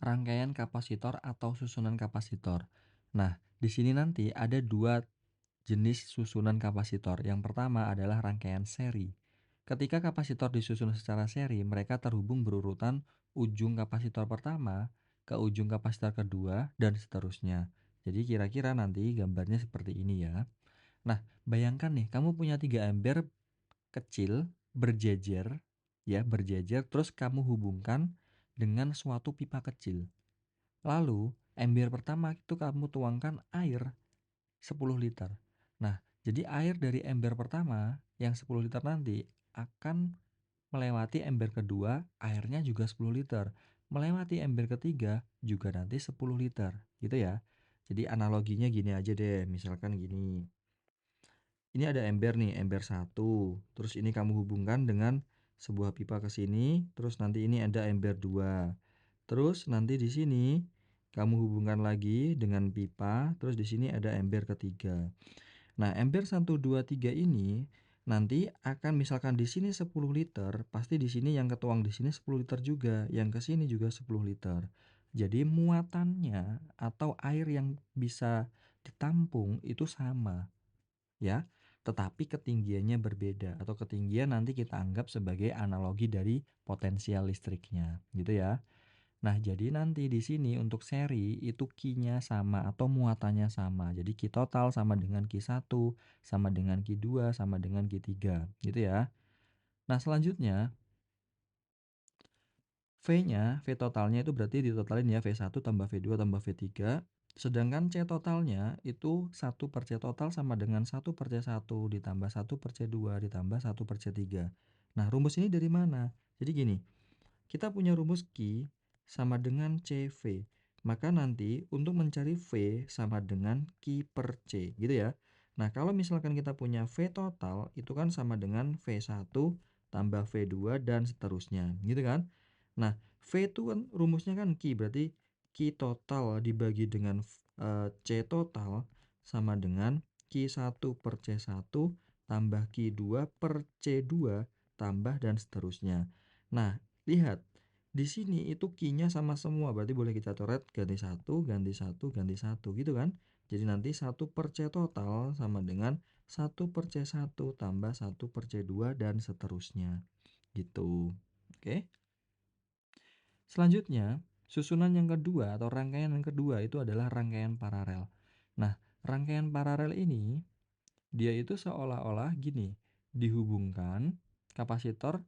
rangkaian kapasitor atau susunan kapasitor. Nah, di sini nanti ada dua jenis susunan kapasitor. Yang pertama adalah rangkaian seri. Ketika kapasitor disusun secara seri, mereka terhubung berurutan ujung kapasitor pertama ke ujung kapasitor kedua dan seterusnya. Jadi kira-kira nanti gambarnya seperti ini ya. Nah, bayangkan nih, kamu punya 3 ember kecil berjejer, ya, berjejer, terus kamu hubungkan dengan suatu pipa kecil. Lalu, ember pertama itu kamu tuangkan air 10 liter. Nah, jadi air dari ember pertama yang 10 liter nanti akan melewati ember kedua, airnya juga 10 liter. Melewati ember ketiga juga nanti 10 liter, gitu ya. Jadi analoginya gini aja deh, misalkan gini. Ini ada ember nih, ember 1. Terus ini kamu hubungkan dengan sebuah pipa ke sini, terus nanti ini ada ember 2. Terus nanti di sini kamu hubungkan lagi dengan pipa, terus di sini ada ember ketiga. Nah, ember 1 2 3 ini nanti akan misalkan di sini 10 liter, pasti di sini yang ketuang di sini 10 liter juga, yang ke sini juga 10 liter. Jadi muatannya atau air yang bisa ditampung itu sama, ya. Tetapi ketinggiannya berbeda atau ketinggian nanti kita anggap sebagai analogi dari potensial listriknya, gitu ya. Nah, jadi nanti di sini untuk seri itu Q-nya sama atau muatannya sama. Jadi Q total sama dengan Q1, sama dengan Q2, sama dengan Q3, gitu ya. Nah, selanjutnya V-nya, V totalnya itu berarti ditotalin ya V1 tambah V2 tambah V3. Sedangkan C totalnya itu 1 per C total sama dengan 1 per C1 ditambah 1 per C2 ditambah 1 per C3. Nah, rumus ini dari mana? Jadi gini, kita punya rumus Q sama dengan CV. Maka nanti untuk mencari V sama dengan Q per C, gitu ya. Nah, kalau misalkan kita punya V total, itu kan sama dengan V1 tambah V2 dan seterusnya, gitu kan. Nah, V itu kan rumusnya kan Q, berarti Q total dibagi dengan C total sama dengan Q1 per C1 tambah Q2 per C2 tambah dan seterusnya. Nah, lihat, di sini itu Q-nya sama semua, berarti boleh kita coret ganti 1, ganti 1, ganti 1, gitu kan. Jadi nanti 1 per C total sama dengan 1 per C1 tambah 1 per C2 dan seterusnya. Gitu. Oke. Selanjutnya, susunan yang kedua atau rangkaian yang kedua itu adalah rangkaian paralel. Nah, rangkaian paralel ini dia itu seolah-olah gini, dihubungkan kapasitor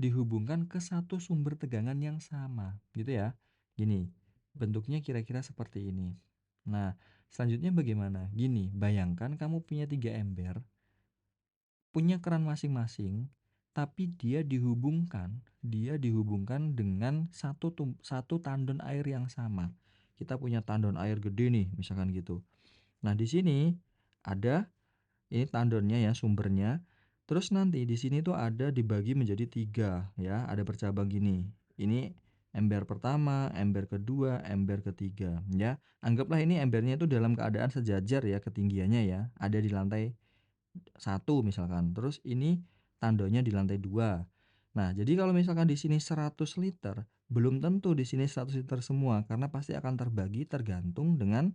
dihubungkan ke satu sumber tegangan yang sama, gitu ya. Gini, bentuknya kira-kira seperti ini. Nah, selanjutnya bagaimana? Gini, bayangkan kamu punya 3 ember, punya keran masing-masing, tapi dia dihubungkan dengan satu tandon air yang sama. Kita punya tandon air gede nih, misalkan gitu. Nah, di sini ada ini tandonnya ya, sumbernya. Terus nanti di sini tuh ada dibagi menjadi 3 ya, ada bercabang gini. Ini ember pertama, ember kedua, ember ketiga ya. Anggaplah ini embernya itu dalam keadaan sejajar ya ketinggiannya ya, ada di lantai 1 misalkan. Terus ini tandonnya di lantai 2. Nah, jadi kalau misalkan di sini 100 liter, belum tentu di sini 100 liter semua karena pasti akan terbagi tergantung dengan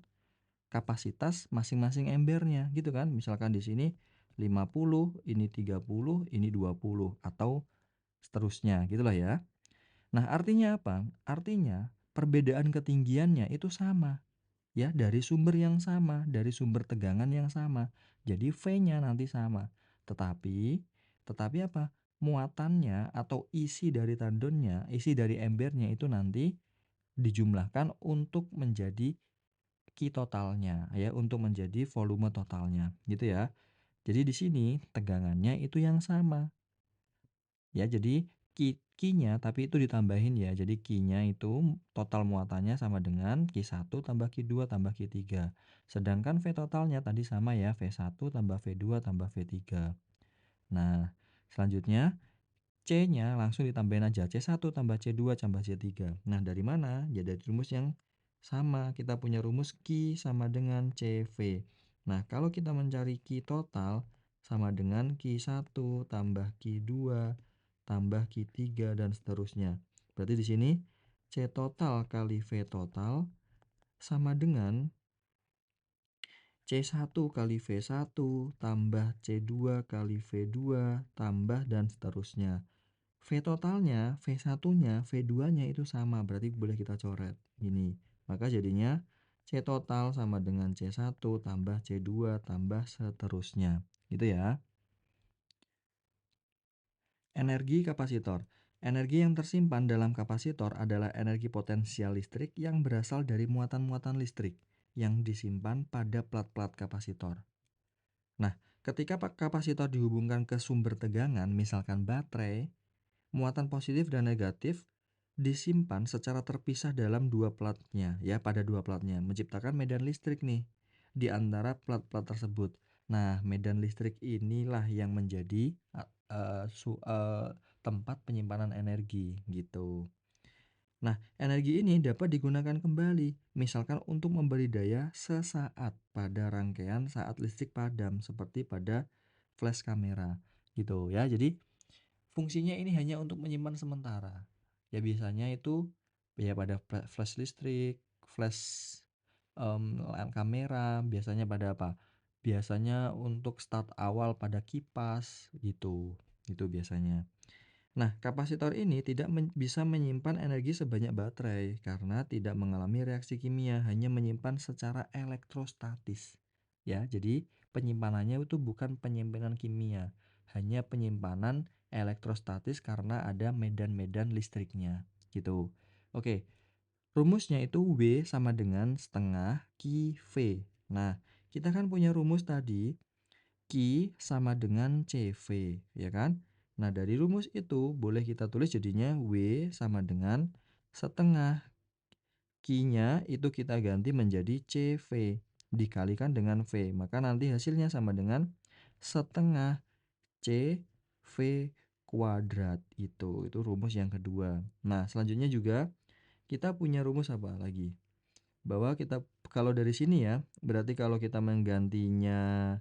kapasitas masing-masing embernya gitu kan. Misalkan di sini 50, ini 30, ini 20 atau seterusnya gitulah ya. Nah, artinya apa? Artinya perbedaan ketinggiannya itu sama ya, dari sumber yang sama, dari sumber tegangan yang sama. Jadi V-nya nanti sama. Tetapi apa? Muatannya atau isi dari tandonnya, isi dari embernya itu nanti dijumlahkan untuk menjadi Q totalnya ya, untuk menjadi volume totalnya gitu ya. Jadi di sini tegangannya itu yang sama. Ya, jadi Q-nya tapi itu ditambahin ya. Jadi Q-nya itu total muatannya sama dengan Q1 tambah Q2 tambah Q3. Sedangkan V totalnya tadi sama ya, V1 tambah V2 tambah V3. Nah, selanjutnya C-nya langsung ditambahin aja, C1 tambah C2 tambah C3. Nah, dari mana? Ya dari rumus yang sama. Kita punya rumus Q sama dengan CV. Nah, kalau kita mencari Q total sama dengan Q1 tambah Q2 tambah Q3 dan seterusnya. Berarti di sini C total kali V total sama dengan C1 kali V1 tambah C2 kali V2 tambah dan seterusnya. V totalnya, V1-nya, V2-nya itu sama, berarti boleh kita coret. Gini, maka jadinya C total sama dengan C1 tambah C2 tambah seterusnya. Gitu ya. Energi kapasitor. Energi yang tersimpan dalam kapasitor adalah energi potensial listrik yang berasal dari muatan-muatan listrik yang disimpan pada plat-plat kapasitor. Nah, ketika kapasitor dihubungkan ke sumber tegangan, misalkan baterai, muatan positif dan negatif disimpan secara terpisah dalam dua platnya, ya, pada dua platnya, menciptakan medan listrik nih di antara plat-plat tersebut. Nah, medan listrik inilah yang menjadi tempat penyimpanan energi gitu. Nah, energi ini dapat digunakan kembali, misalkan untuk memberi daya sesaat pada rangkaian saat listrik padam, seperti pada flash kamera gitu ya. Jadi fungsinya ini hanya untuk menyimpan sementara. Ya biasanya itu ya pada flash listrik, flash kamera, biasanya pada apa? Biasanya untuk start awal pada kipas gitu. Itu biasanya. Nah, kapasitor ini tidak bisa menyimpan energi sebanyak baterai karena tidak mengalami reaksi kimia, hanya menyimpan secara elektrostatis. Ya, jadi penyimpanannya itu bukan penyimpanan kimia, hanya penyimpanan elektrostatis karena ada medan-medan listriknya, gitu. Oke, rumusnya itu W sama dengan setengah Q V. Nah, kita kan punya rumus tadi Q sama dengan CV, ya kan? Nah, dari rumus itu boleh kita tulis jadinya W sama dengan setengah. Q-nya itu kita ganti menjadi CV dikalikan dengan V. Maka nanti hasilnya sama dengan setengah CV kuadrat. Itu rumus yang kedua. Nah, selanjutnya juga kita punya rumus apa lagi? Bahwa kita kalau dari sini ya, berarti kalau kita menggantinya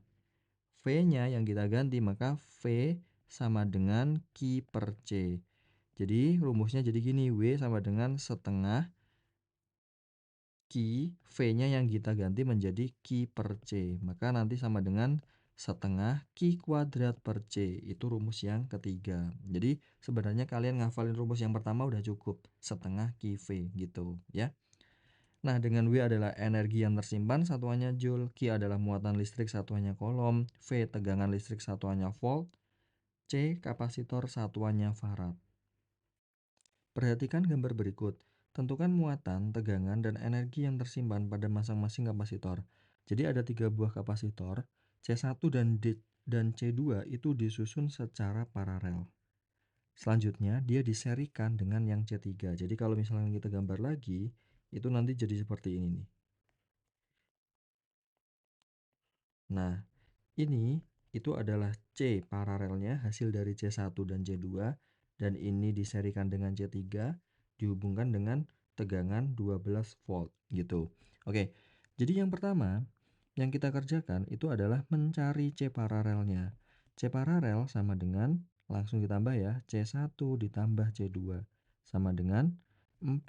V-nya yang kita ganti, maka V sama dengan Q per C. Jadi rumusnya jadi gini, W sama dengan setengah Q, V-nya yang kita ganti menjadi Q per C. Maka nanti sama dengan setengah Q kuadrat per C. Itu rumus yang ketiga. Jadi sebenarnya kalian ngafalin rumus yang pertama udah cukup, setengah QV gitu ya. Nah, dengan W adalah energi yang tersimpan, satuannya joule, Q adalah muatan listrik, satuannya kolom, V tegangan listrik, satuannya volt, C kapasitor, satuannya farad. Perhatikan gambar berikut. Tentukan muatan, tegangan, dan energi yang tersimpan pada masing-masing kapasitor. Jadi ada 3 buah kapasitor, C1 dan C2 itu disusun secara paralel. Selanjutnya dia diserikan dengan yang C3. Jadi kalau misalnya kita gambar lagi, itu nanti jadi seperti ini nih. Nah, ini itu adalah C paralelnya hasil dari C1 dan C2 dan ini diserikan dengan C3 dihubungkan dengan tegangan 12 volt gitu. Oke. Jadi yang pertama yang kita kerjakan itu adalah mencari C paralelnya. C paralel sama dengan langsung ditambah ya, C1 ditambah C2 sama dengan 4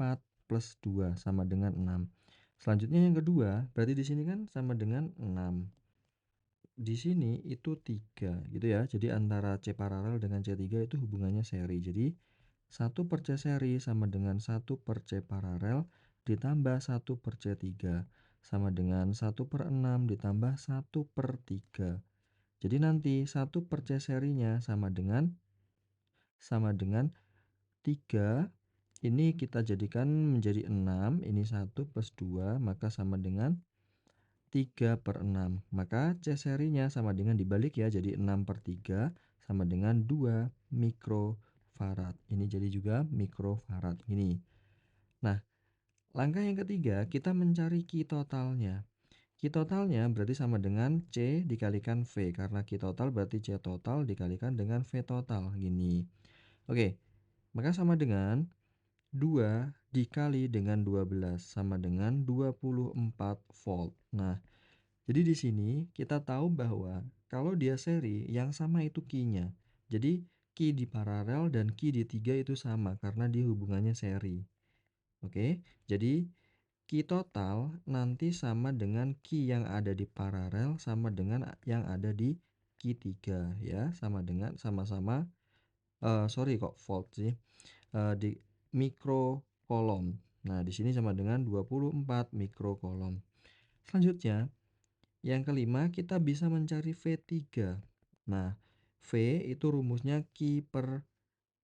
plus 2 sama dengan 6. Selanjutnya yang kedua, berarti di sini kan sama dengan 6. Di sini itu 3 gitu ya. Jadi antara C paralel dengan C3 itu hubungannya seri. Jadi 1 per C seri sama dengan 1 per C paralel ditambah 1 per C3 sama dengan 1 per 6 ditambah 1 per 3. Jadi nanti 1 per C serinya sama dengan 3. Ini kita jadikan menjadi 6. Ini 1 plus 2 maka sama dengan 3 per 6. Maka C serinya sama dengan dibalik ya, jadi 6 per 3 sama dengan 2 mikrofarad. Ini jadi juga mikrofarad ini. Nah, langkah yang ketiga kita mencari Q totalnya. Q totalnya berarti sama dengan C dikalikan V. Karena Q total berarti C total dikalikan dengan V total. Gini. Oke, maka sama dengan 2 dikali dengan 12 sama dengan 24 volt. Nah, jadi di sini kita tahu bahwa kalau dia seri yang sama itu Q-nya. Jadi Q di paralel dan Q di 3 itu sama karena dia hubungannya seri. Oke, jadi Q total nanti sama dengan Q yang ada di paralel sama dengan yang ada di Q3 ya, sama dengan sama-sama sorry kok volt sih, di mikrokolom. Nah, di sini sama dengan 24 mikrokolom. Selanjutnya, yang kelima kita bisa mencari V3. Nah, V itu rumusnya Q per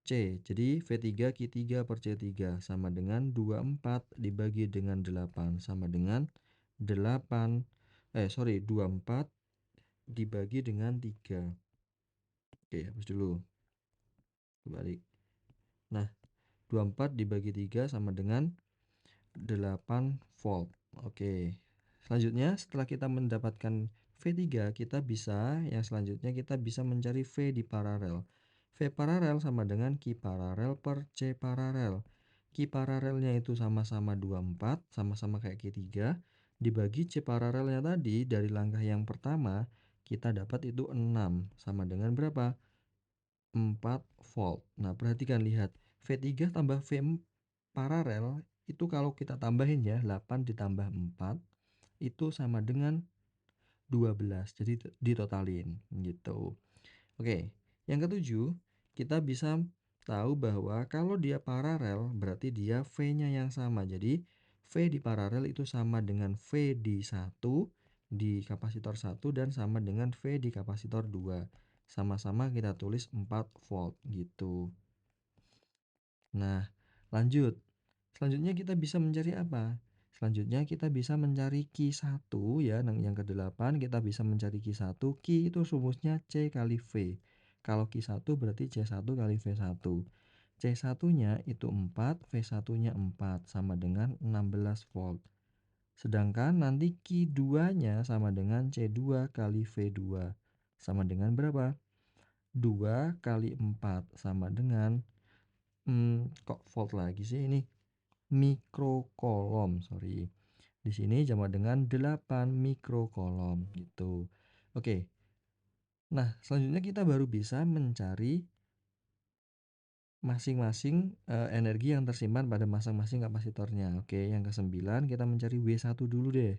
C. Jadi V3 Q3 per C3 sama dengan 24 dibagi dengan 8 sama dengan 8 24 dibagi dengan 3. Oke, hapus dulu. Kembali. Nah, 24 dibagi 3 sama dengan 8 volt. Oke. Selanjutnya setelah kita mendapatkan V3, yang selanjutnya kita bisa mencari V di paralel. V paralel sama dengan Q paralel per C paralel. Q paralelnya itu sama-sama 24, sama-sama kayak Q3, dibagi C paralelnya tadi dari langkah yang pertama, kita dapat itu 6, sama dengan berapa? 4 volt. Nah, perhatikan lihat, V3 tambah V paralel itu kalau kita tambahin ya, 8 ditambah 4 itu sama dengan 12. Jadi ditotalin gitu. Oke, yang ketujuh, kita bisa tahu bahwa kalau dia paralel berarti dia V-nya yang sama. Jadi V di paralel itu sama dengan V di 1 di kapasitor 1 dan sama dengan V di kapasitor 2. Sama-sama kita tulis 4 volt gitu. Nah, lanjut. Selanjutnya kita bisa mencari apa? Selanjutnya kita bisa mencari Q1 ya, yang ke-8 kita bisa mencari Q1. Q itu rumusnya C kali V. Kalau Q1 berarti C1 kali V1. C1-nya itu 4, V1-nya 4 sama dengan 16 volt. Sedangkan nanti Q2-nya sama dengan C2 kali V2. Sama dengan berapa? 2 kali 4 sama dengan kok volt lagi sih ini? Mikrokolom, sorry. Di sini sama dengan 8 mikrokolom gitu. Oke. Nah, selanjutnya kita baru bisa mencari masing-masing energi yang tersimpan pada masing-masing kapasitornya. Oke, yang ke-9 kita mencari W1 dulu deh.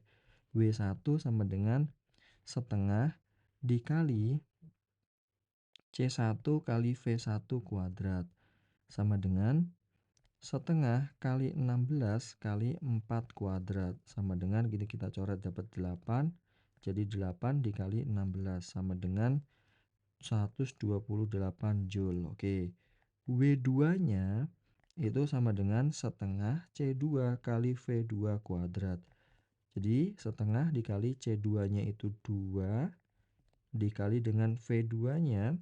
W1 sama dengan setengah dikali C1 kali V1 kuadrat sama dengan setengah kali 16 kali 4 kuadrat sama dengan gini, kita coret dapat 8. Jadi 8 dikali 16 sama dengan 128 Joule. Oke. W2-nya itu sama dengan setengah C2 kali V2 kuadrat. Jadi setengah dikali C2-nya itu 2 dikali dengan V2-nya.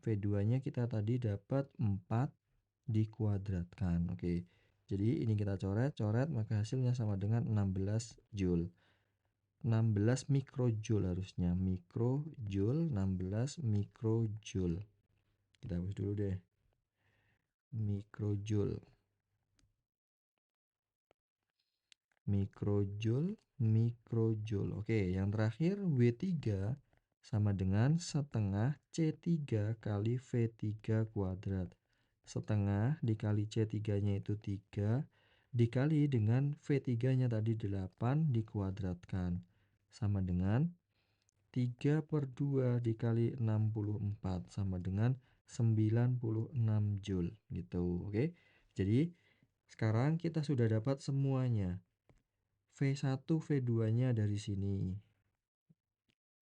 V2-nya kita tadi dapat 4 dikuadratkan. Oke. Jadi ini kita coret, maka hasilnya sama dengan 16 Joule. 16 mikrojoule harusnya. Mikrojoule, 16 mikrojoule. Kita hapus dulu deh. Mikrojoule. Mikrojoule. Oke, yang terakhir W3 sama dengan setengah C3 kali V3 kuadrat. Setengah dikali C3-nya itu 3 dikali dengan V3-nya tadi 8 dikuadratkan. Sama dengan 3 per 2 dikali 64 sama dengan 96 Joule gitu. Oke. Jadi sekarang kita sudah dapat semuanya. V1, V2-nya dari sini.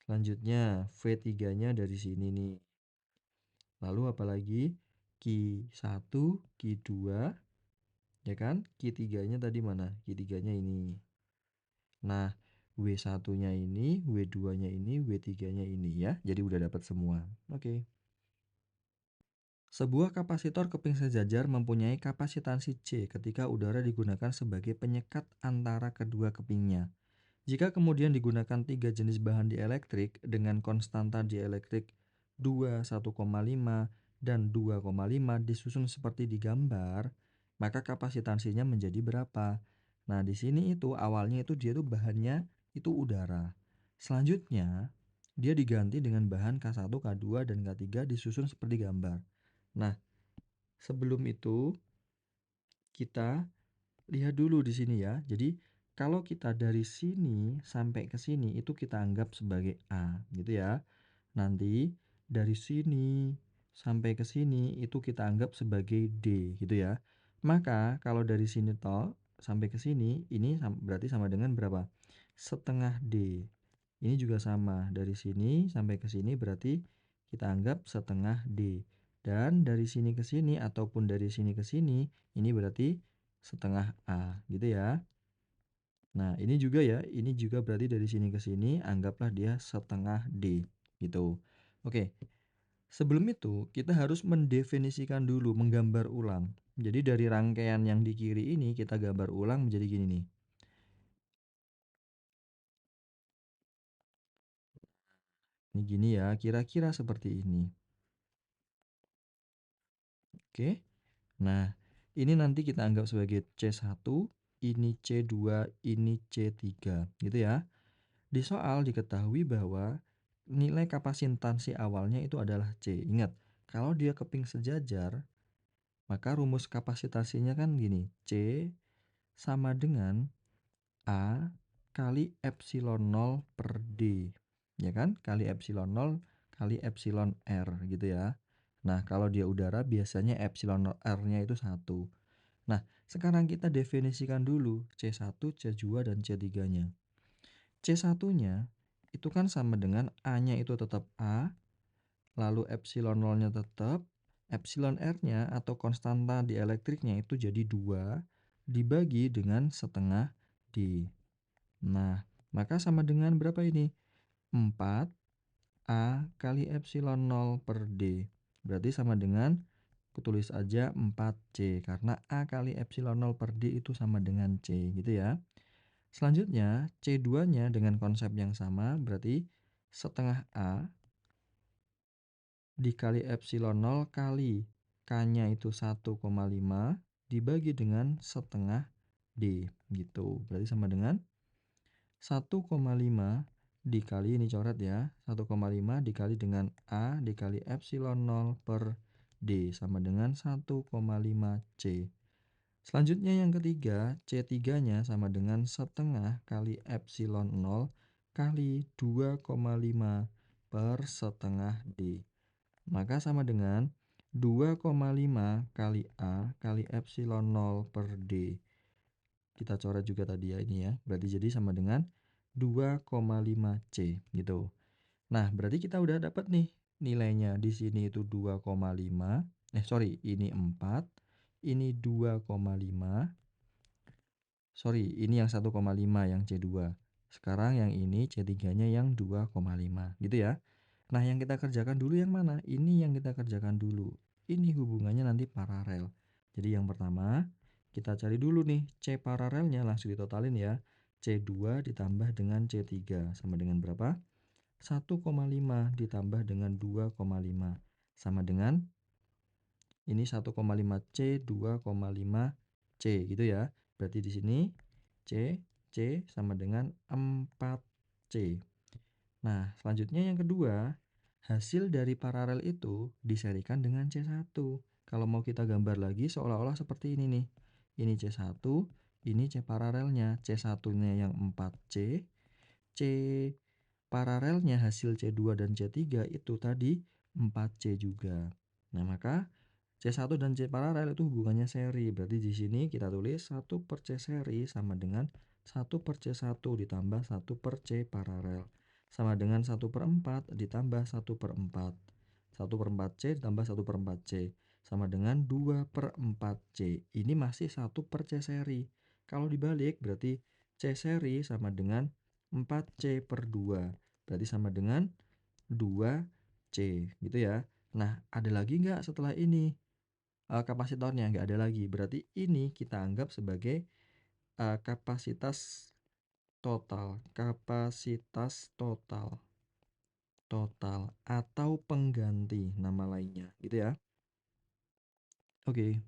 Selanjutnya V3-nya dari sini nih. Lalu apalagi? Q1, Q2, ya kan? Q3-nya tadi mana? Q3-nya ini. Nah, W1-nya ini, W2-nya ini, W3-nya ini ya. Jadi udah dapat semua. Oke. Sebuah kapasitor keping sejajar mempunyai kapasitansi C ketika udara digunakan sebagai penyekat antara kedua kepingnya. Jika kemudian digunakan 3 jenis bahan dielektrik dengan konstanta dielektrik 2, 1,5, dan 2,5 disusun seperti di gambar, maka kapasitansinya menjadi berapa? Nah, di sini itu awalnya itu dia tuh bahannya itu udara. Selanjutnya, dia diganti dengan bahan K1, K2, dan K3 disusun seperti gambar. Nah, sebelum itu kita lihat dulu di sini ya. Jadi kalau kita dari sini sampai ke sini itu kita anggap sebagai A gitu ya. Nanti dari sini sampai ke sini itu kita anggap sebagai D gitu ya. Maka kalau dari sini toh sampai ke sini ini berarti sama dengan berapa? Setengah D. Ini juga sama, dari sini sampai ke sini berarti kita anggap setengah D. Dan dari sini ke sini ataupun dari sini ke sini, ini berarti setengah A, gitu ya. Nah, ini juga ya, ini juga berarti dari sini ke sini, anggaplah dia setengah D, gitu. Oke, sebelum itu kita harus mendefinisikan dulu, menggambar ulang. Jadi dari rangkaian yang di kiri ini kita gambar ulang menjadi gini nih. Ini gini ya, kira-kira seperti ini. Oke. Nah, ini nanti kita anggap sebagai C1, ini C2, ini C3, gitu ya. Di soal diketahui bahwa nilai kapasitansi awalnya itu adalah C. Ingat, kalau dia keping sejajar, maka rumus kapasitansinya kan gini, C sama dengan A kali epsilon 0 per D. Ya kan? Kali epsilon 0 kali epsilon R gitu ya. Nah, kalau dia udara biasanya epsilon R-nya itu 1. Nah, sekarang kita definisikan dulu C1, C2, dan C3-nya. C1-nya itu kan sama dengan A-nya itu tetap A, lalu epsilon 0-nya tetap, epsilon R-nya atau konstanta dielektriknya itu jadi 2 dibagi dengan setengah D. Nah, maka sama dengan berapa ini? 4 A kali epsilon 0 per D. Berarti sama dengan, aku tulis aja 4C, karena A kali epsilon 0 per D itu sama dengan C, gitu ya. Selanjutnya, C2-nya dengan konsep yang sama, berarti setengah A dikali epsilon 0 kali K-nya itu 1,5 dibagi dengan setengah D, gitu. Berarti sama dengan 1,5 dikali, ini coret ya, 1,5 dikali dengan A dikali epsilon 0 per D sama dengan 1,5C. Selanjutnya yang ketiga, C3-nya sama dengan setengah kali epsilon 0 kali 2,5 per setengah D. Maka sama dengan 2,5 kali A kali epsilon 0 per D. Kita coret juga tadi ya ini ya. Berarti jadi sama dengan 2,5C gitu. Nah, berarti kita udah dapat nih nilainya. Di sini itu 2,5. Sorry, ini 4. Ini 2,5. Sorry, ini yang 1,5 yang C2. Sekarang yang ini C3-nya yang 2,5 gitu ya. Nah, yang kita kerjakan dulu yang mana? Ini yang kita kerjakan dulu. Ini hubungannya nanti paralel. Jadi yang pertama, kita cari dulu nih C paralelnya, langsung ditotalin ya. C2 ditambah dengan C3 sama dengan berapa? 1,5 ditambah dengan 2,5 sama dengan ini 1,5C 2,5C gitu ya. Berarti di sini C sama dengan 4C. Nah, selanjutnya yang kedua, hasil dari paralel itu diserikan dengan C1. Kalau mau kita gambar lagi seolah-olah seperti ini nih. Ini C1, ini C paralelnya. C1-nya yang 4C, C paralelnya hasil C2 dan C3 itu tadi 4C juga. Nah, maka C1 dan C paralel itu hubungannya seri. Berarti di sini kita tulis 1 per C seri sama dengan 1 per C1 ditambah 1 per C paralel. Sama dengan 1 per 4 ditambah 1 per 4. 1 per 4C ditambah 1 per 4C. Sama dengan 2 per 4C. Ini masih 1 per C seri. Kalau dibalik berarti C seri sama dengan 4C per 2. Berarti sama dengan 2C gitu ya. Nah, ada lagi nggak setelah ini? Kapasitornya nggak ada lagi. Berarti ini kita anggap sebagai kapasitas total atau pengganti nama lainnya gitu ya. Oke.